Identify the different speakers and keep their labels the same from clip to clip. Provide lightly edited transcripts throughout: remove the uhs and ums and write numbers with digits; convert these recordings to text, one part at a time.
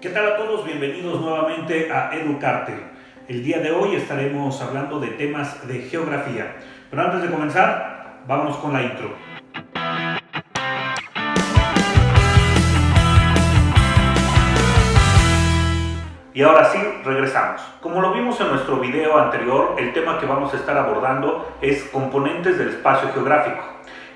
Speaker 1: ¿Qué tal a todos? Bienvenidos nuevamente a Educarte. El día de hoy estaremos hablando de temas de geografía. Pero antes de comenzar, vámonos con la intro. Y ahora sí, regresamos. Como lo vimos en nuestro video anterior, el tema que vamos a estar abordando es componentes del espacio geográfico.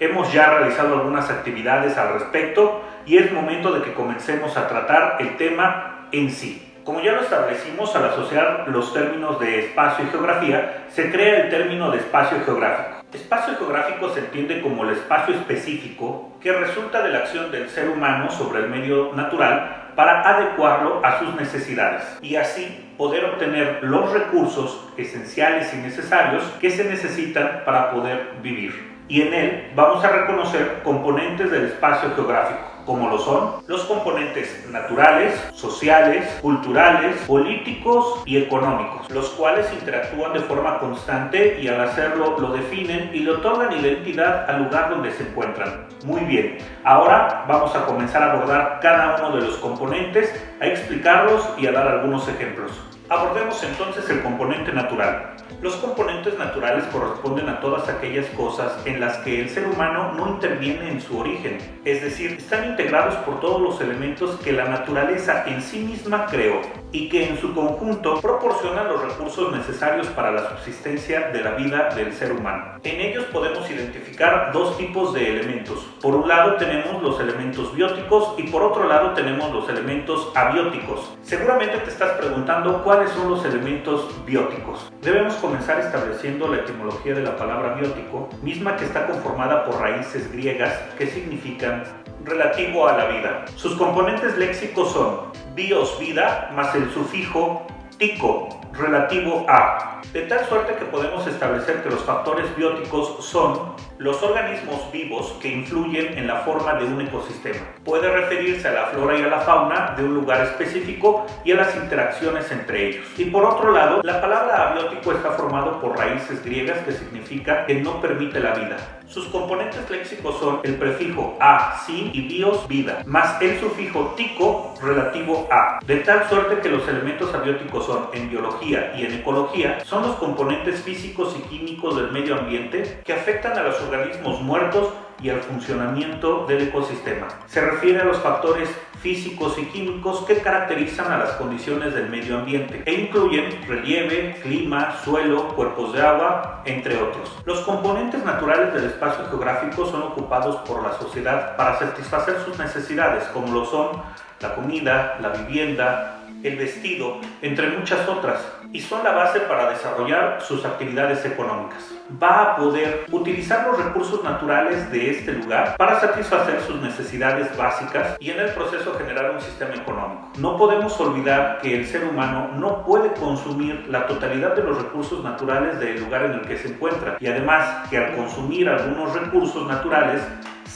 Speaker 1: Hemos ya realizado algunas actividades al respecto y es momento de que comencemos a tratar el tema en sí. Como ya lo establecimos, al asociar los términos de espacio y geografía, se crea el término de espacio geográfico. Espacio geográfico se entiende como el espacio específico que resulta de la acción del ser humano sobre el medio natural para adecuarlo a sus necesidades y así poder obtener los recursos esenciales y necesarios que se necesitan para poder vivir. Y en él vamos a reconocer componentes del espacio geográfico, como lo son los componentes naturales, sociales, culturales, políticos y económicos, los cuales interactúan de forma constante y al hacerlo lo definen y le otorgan identidad al lugar donde se encuentran. Muy bien, ahora vamos a comenzar a abordar cada uno de los componentes, a explicarlos y a dar algunos ejemplos. Abordemos entonces el componente natural. Los componentes naturales corresponden a todas aquellas cosas en las que el ser humano no interviene en su origen, es decir, están integrados por todos los elementos que la naturaleza en sí misma creó y que en su conjunto proporcionan los recursos necesarios para la subsistencia de la vida del ser humano. En ellos podemos identificar dos tipos de elementos. Por un lado tenemos los elementos bióticos y por otro lado tenemos los elementos abióticos. Seguramente te estás preguntando cuáles son los elementos bióticos. Debemos comenzar estableciendo la etimología de la palabra biótico, misma que está conformada por raíces griegas que significan relativo a la vida. Sus componentes léxicos son bios, vida, más el sufijo tico, relativo a, de tal suerte que podemos establecer que los factores bióticos son los organismos vivos que influyen en la forma de un ecosistema. Puede referirse a la flora y a la fauna de un lugar específico y a las interacciones entre ellos. Y por otro lado, la palabra abiótico está formado por raíces griegas que significa que no permite la vida. Sus componentes léxicos son el prefijo a, sin y bios, vida, más el sufijo tico, relativo a, de tal suerte que los elementos abióticos son, en biología y en ecología, son los componentes físicos y químicos del medio ambiente que afectan a los organismos muertos y al funcionamiento del ecosistema. Se refiere a los factores físicos y químicos que caracterizan a las condiciones del medio ambiente e incluyen relieve, clima, suelo, cuerpos de agua, entre otros. Los componentes naturales del espacio geográfico son ocupados por la sociedad para satisfacer sus necesidades, como lo son la comida, la vivienda, el vestido, entre muchas otras, y son la base para desarrollar sus actividades económicas. Va a poder utilizar los recursos naturales de este lugar para satisfacer sus necesidades básicas y en el proceso generar un sistema económico. No podemos olvidar que el ser humano no puede consumir la totalidad de los recursos naturales del lugar en el que se encuentra, y además que al consumir algunos recursos naturales,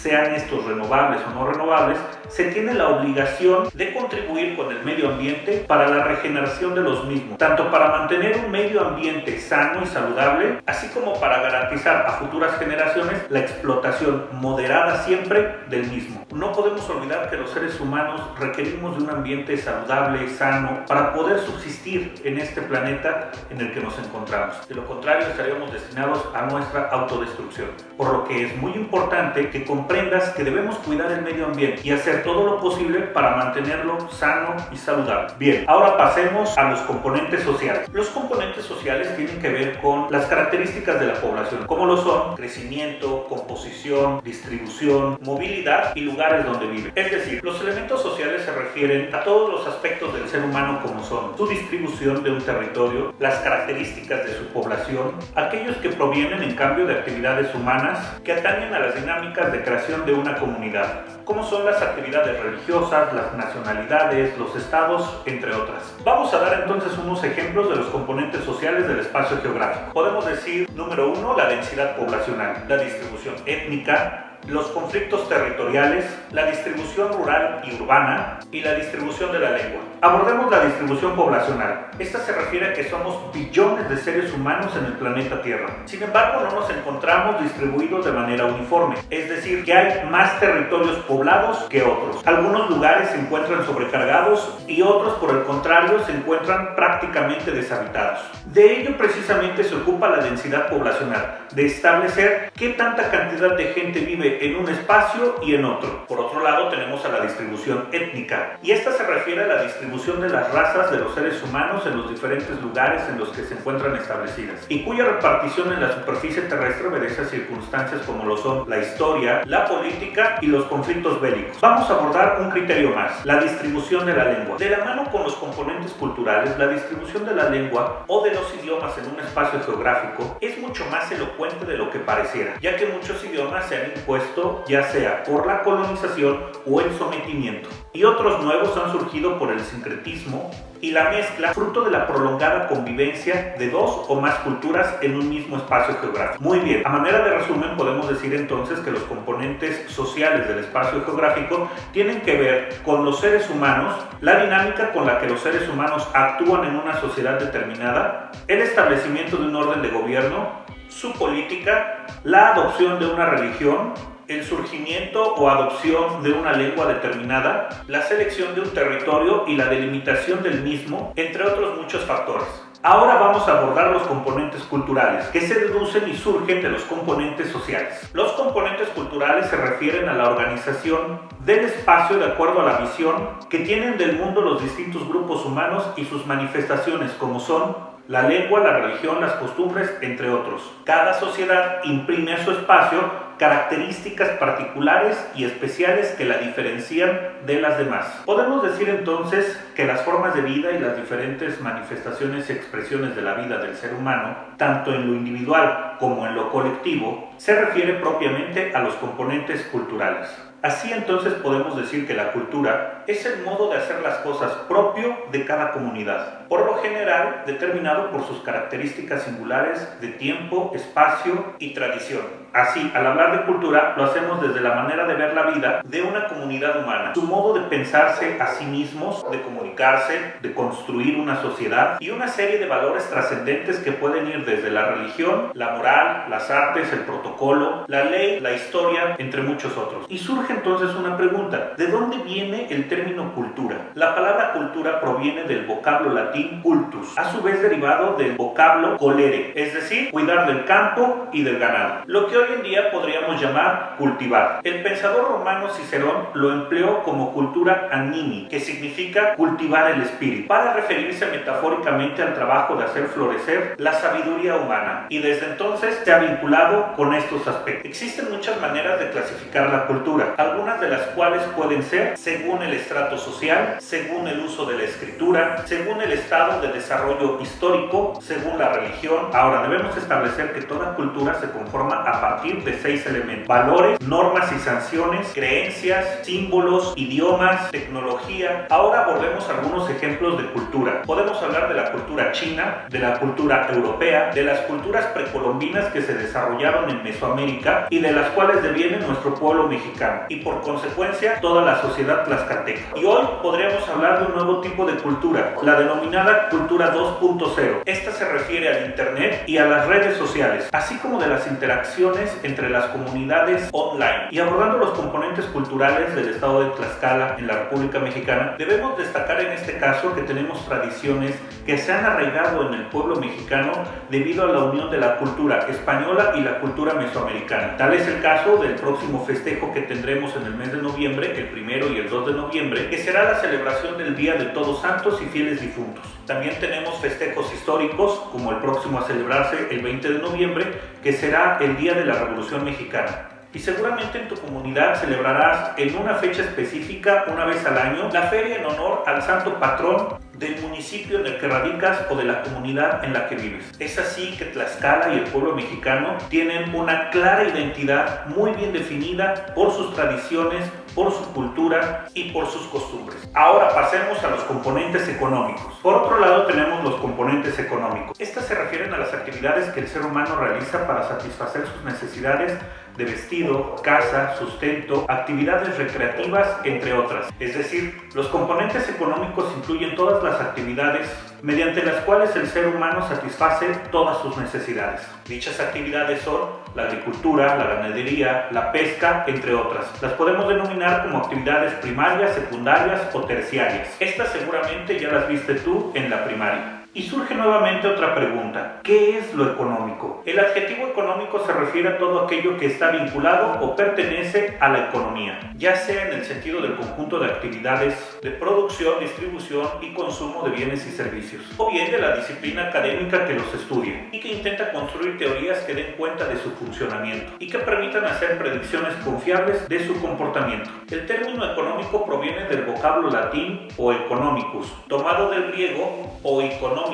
Speaker 1: sean estos renovables o no renovables, se tiene la obligación de contribuir con el medio ambiente para la regeneración de los mismos, tanto para mantener un medio ambiente sano y saludable, así como para garantizar a futuras generaciones la explotación moderada siempre del mismo. No podemos olvidar que los seres humanos requerimos de un ambiente saludable, sano, para poder subsistir en este planeta en el que nos encontramos. De lo contrario, estaríamos destinados a nuestra autodestrucción. Por lo que es muy importante que comprendas que debemos cuidar el medio ambiente y hacer todo lo posible para mantenerlo sano y saludable. Bien, ahora pasemos a los componentes sociales. Los componentes sociales tienen que ver con las características de la población, como lo son crecimiento, composición, distribución, movilidad y lugares donde vive. Es decir, los elementos sociales se refieren a todos los aspectos del ser humano, como son su distribución de un territorio, las características de su población, aquellos que provienen en cambio de actividades humanas que atañen a las dinámicas de creación de una comunidad, como son las actividades religiosas, las nacionalidades, los estados, entre otras. Vamos a dar entonces unos ejemplos de los componentes sociales del espacio geográfico. Podemos decir, número 1, la densidad poblacional, la distribución étnica, los conflictos territoriales, la distribución rural y urbana y la distribución de la lengua. Abordemos la distribución poblacional. Esta se refiere a que somos billones de seres humanos en el planeta Tierra. Sin embargo, no nos encontramos distribuidos de manera uniforme, es decir, que hay más territorios poblados que otros. Algunos lugares se encuentran sobrecargados y otros, por el contrario, se encuentran prácticamente deshabitados. De ello precisamente se ocupa la densidad poblacional, de establecer qué tanta cantidad de gente vive en un espacio y en otro. Por otro lado, tenemos a la distribución étnica, y esta se refiere a la distribución de las razas de los seres humanos en los diferentes lugares en los que se encuentran establecidas, y cuya repartición en la superficie terrestre obedece a circunstancias como lo son la historia, la política y los conflictos bélicos. Vamos a abordar un criterio más: la distribución de la lengua. De la mano con los componentes culturales, la distribución de la lengua o de los idiomas en un espacio geográfico es mucho más elocuente de lo que pareciera, ya que muchos idiomas se han impuesto ya sea por la colonización o el sometimiento, y otros nuevos han surgido por el sincretismo y la mezcla, fruto de la prolongada convivencia de dos o más culturas en un mismo espacio geográfico. Muy bien, a manera de resumen podemos decir entonces que los componentes sociales del espacio geográfico tienen que ver con los seres humanos, la dinámica con la que los seres humanos actúan en una sociedad determinada, el establecimiento de un orden de gobierno, su política, la adopción de una religión, el surgimiento o adopción de una lengua determinada, la selección de un territorio y la delimitación del mismo, entre otros muchos factores. Ahora vamos a abordar los componentes culturales, que se deducen y surgen de los componentes sociales. Los componentes culturales se refieren a la organización del espacio de acuerdo a la visión que tienen del mundo los distintos grupos humanos y sus manifestaciones, como son la lengua, la religión, las costumbres, entre otros. Cada sociedad imprime a su espacio características particulares y especiales que la diferencian de las demás. Podemos decir entonces que las formas de vida y las diferentes manifestaciones y expresiones de la vida del ser humano, tanto en lo individual como en lo colectivo, se refiere propiamente a los componentes culturales. Así entonces podemos decir que la cultura es el modo de hacer las cosas propio de cada comunidad, por lo general determinado por sus características singulares de tiempo, espacio y tradición. Así, al hablar de cultura, lo hacemos desde la manera de ver la vida de una comunidad humana, su modo de pensarse a sí mismos, de comunicarse, de construir una sociedad y una serie de valores trascendentes que pueden ir desde la religión, la moral, las artes, el protocolo, la ley, la historia, entre muchos otros. Y surge entonces una pregunta: ¿de dónde viene el término cultura? La palabra cultura proviene del vocablo latín cultus, a su vez derivado del vocablo colere, es decir, cuidar del campo y del ganado, lo que hoy en día podríamos llamar cultivar. El pensador romano Cicerón lo empleó como cultura animi, que significa cultivar el espíritu, para referirse metafóricamente al trabajo de hacer florecer la sabiduría humana, y desde entonces se ha vinculado con estos aspectos. Existen muchas maneras de clasificar la cultura, algunas de las cuales pueden ser según el estrato social, según el uso de la escritura, según el estado de desarrollo histórico, según la religión. Ahora, debemos establecer que toda cultura se conforma a partir de 6 elementos: valores, normas y sanciones, creencias, símbolos, idiomas, tecnología. Ahora abordemos algunos ejemplos de cultura. Podemos hablar de la cultura china, de la cultura europea, de las culturas precolombinas que se desarrollaron en Mesoamérica y de las cuales deviene nuestro pueblo mexicano, y por consecuencia toda la sociedad tlaxcalteca. Y hoy podríamos hablar de un nuevo tipo de cultura, la denominada cultura 2.0. Esta se refiere al internet y a las redes sociales, así como de las interacciones entre las comunidades online. Y abordando los componentes culturales del estado de Tlaxcala en la República Mexicana, debemos destacar en este caso que tenemos tradiciones que se han arraigado en el pueblo mexicano debido a la unión de la cultura española y la cultura mesoamericana. Tal es el caso del próximo festejo que tendremos en el mes de noviembre, el 1 y el 2 de noviembre, que será la celebración del Día de Todos Santos y Fieles Difuntos. También tenemos festejos históricos, como el próximo a celebrarse el 20 de noviembre, que será el Día de la Revolución Mexicana. Y seguramente en tu comunidad celebrarás en una fecha específica, una vez al año, la feria en honor al santo patrón del municipio en el que radicas o de la comunidad en la que vives. Es así que Tlaxcala y el pueblo mexicano tienen una clara identidad muy bien definida por sus tradiciones, por su cultura y por sus costumbres. Ahora pasemos a los componentes económicos. Por otro lado tenemos los componentes económicos. Estas se refieren a las actividades que el ser humano realiza para satisfacer sus necesidades de vestido, casa, sustento, actividades recreativas, entre otras. Es decir, los componentes económicos incluyen todas las actividades mediante las cuales el ser humano satisface todas sus necesidades. Dichas actividades son la agricultura, la ganadería, la pesca, entre otras. Las podemos denominar como actividades primarias, secundarias o terciarias. Estas seguramente ya las viste tú en la primaria. Y surge nuevamente otra pregunta: ¿qué es lo económico? El adjetivo económico se refiere a todo aquello que está vinculado o pertenece a la economía, ya sea en el sentido del conjunto de actividades de producción, distribución y consumo de bienes y servicios, o bien de la disciplina académica que los estudia y que intenta construir teorías que den cuenta de su funcionamiento y que permitan hacer predicciones confiables de su comportamiento. El término económico proviene del vocablo latín o economicus, tomado del griego o económicos,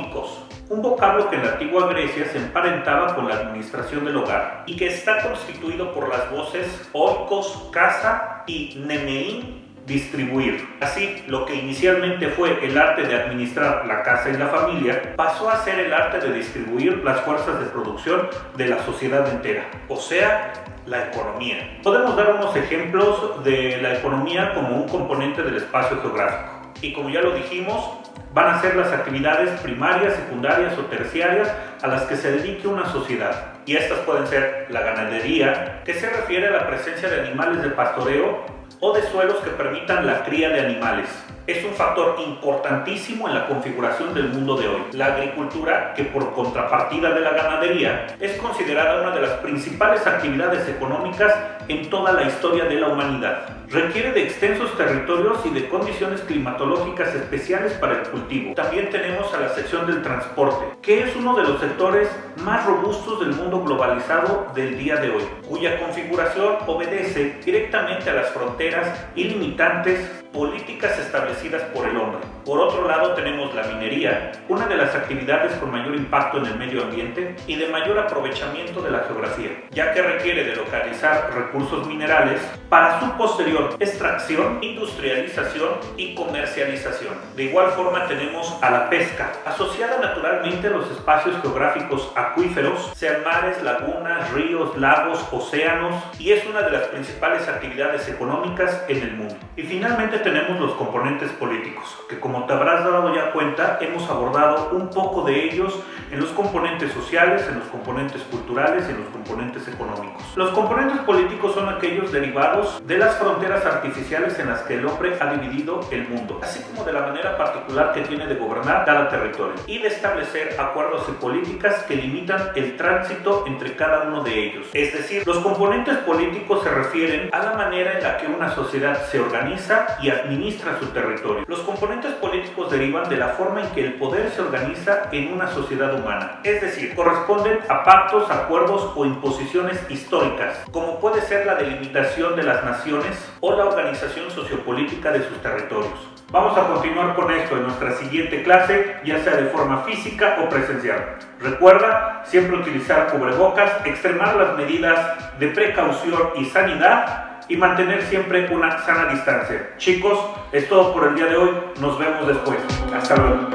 Speaker 1: un vocablo que en la antigua Grecia se emparentaba con la administración del hogar y que está constituido por las voces oikos, casa, y nemein, distribuir. Así, lo que inicialmente fue el arte de administrar la casa y la familia pasó a ser el arte de distribuir las fuerzas de producción de la sociedad entera, o sea, la economía. Podemos dar unos ejemplos de la economía como un componente del espacio geográfico. Y como ya lo dijimos, van a ser las actividades primarias, secundarias o terciarias a las que se dedique una sociedad. Y estas pueden ser la ganadería, que se refiere a la presencia de animales de pastoreo o de suelos que permitan la cría de animales. Es un factor importantísimo en la configuración del mundo de hoy. La agricultura, que por contrapartida de la ganadería, es considerada una de las principales actividades económicas en toda la historia de la humanidad. Requiere de extensos territorios y de condiciones climatológicas especiales para el cultivo. También tenemos a la sección del transporte, que es uno de los sectores más robustos del mundo globalizado del día de hoy, cuya configuración obedece directamente a las fronteras y limitantes políticas establecidas por el hombre. Por otro lado, tenemos la minería, una de las actividades con mayor impacto en el medio ambiente y de mayor aprovechamiento de la geografía, ya que requiere de localizar recursos minerales para su posterior extracción, industrialización y comercialización. De igual forma tenemos a la pesca, asociada naturalmente a los espacios geográficos acuíferos, sean mares, lagunas, ríos, lagos, océanos, y es una de las principales actividades económicas en el mundo. Y finalmente tenemos los componentes políticos, que como te habrás dado ya cuenta, hemos abordado un poco de ellos en los componentes sociales, en los componentes culturales y en los componentes económicos. Los componentes políticos son aquellos derivados de las fronteras artificiales en las que el hombre ha dividido el mundo, así como de la manera particular que tiene de gobernar cada territorio y de establecer acuerdos y políticas que limitan el tránsito entre cada uno de ellos. Es decir, los componentes políticos se refieren a la manera en la que una sociedad se organiza y administra su territorio. Los componentes políticos derivan de la forma en que el poder se organiza en una sociedad humana, es decir, corresponden a pactos, acuerdos o imposiciones históricas, como puede ser la delimitación de las naciones o la organización sociopolítica de sus territorios. Vamos a continuar con esto en nuestra siguiente clase, ya sea de forma física o presencial. Recuerda siempre utilizar cubrebocas, extremar las medidas de precaución y sanidad y mantener siempre una sana distancia. Chicos, es todo por el día de hoy. Nos vemos después. Hasta luego.